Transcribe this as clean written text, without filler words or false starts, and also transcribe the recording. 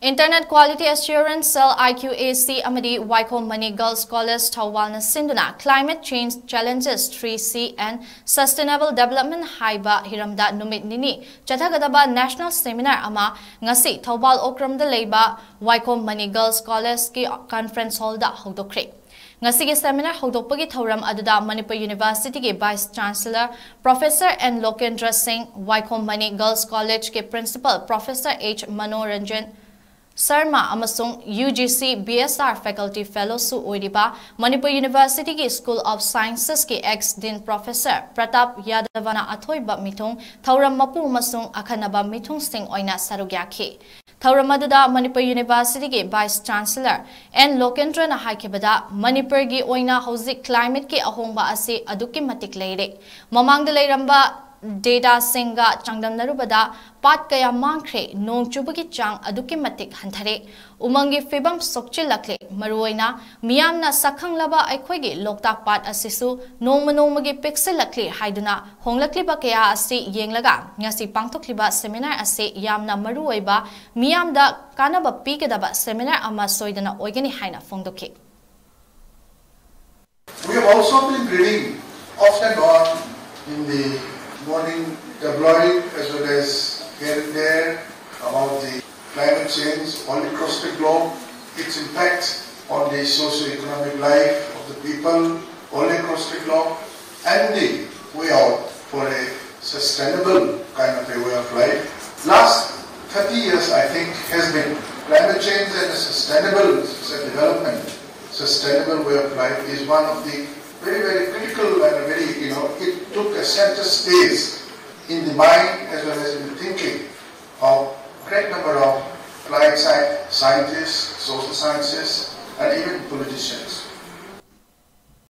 Internet Quality Assurance Cell 𝐼𝐾AC amadi 𝐌𝐀 Girls College ꯊꯧꯕꯥꯜꯅ sinduna Climate Change Challenges 3C and Sustainable Development haiba hiramda numit nini chathagadaba National Seminar ama ngasi Thaubal Okramda leiba 𝐌𝐀 Girls College ki Conference Hall da hodokre. Ngasigi seminar hodokpagi thauram aduda Manipur University ki Vice Chancellor Professor N Lokendra Singh, 𝐌𝐀 Girls College ki Principal Professor H Manoranjan Sarma amasung UGC BSR Faculty Fellow su oiriba Manipur University ki School of Sciences ki ex-Dean Professor Pratap Yadavana athoiba mithung thauram mapu amasung akhanaba mithung sing oina sarugyakhi. Thauram aduda Manipur University ki Vice Chancellor N Lokendra na haikibada Manipur gi oina hauzik climate ki ahongba ase aduki matik leire. Mamangda leiramba data singa changdam narubada pat kaya mangkre nong chubagi chang aduki matik hanthare umangi fibam sokchilakle maruoina miyamna sakhanglaba aikhoigi loktak pat asisu nongmagi pixelakle haiduna honglakliba kaya asi yenglaga ngasi pangthokliba seminar ase yamna maruoiba miyamda kanaba pikadaba seminar ama soidana oigani haina phongdoki. We have also been reading off and on in the morning tabloid as well as here and there about the climate change all across the globe, its impact on the socio-economic life of the people all across the globe, and the way out for a sustainable kind of a way of life. Last 30 years, I think, has been climate change and a sustainable development, sustainable way of life is one of the very critical and very, it took a center stage in the mind as well as in the thinking of a great number of applied scientists, social sciences, and even politicians.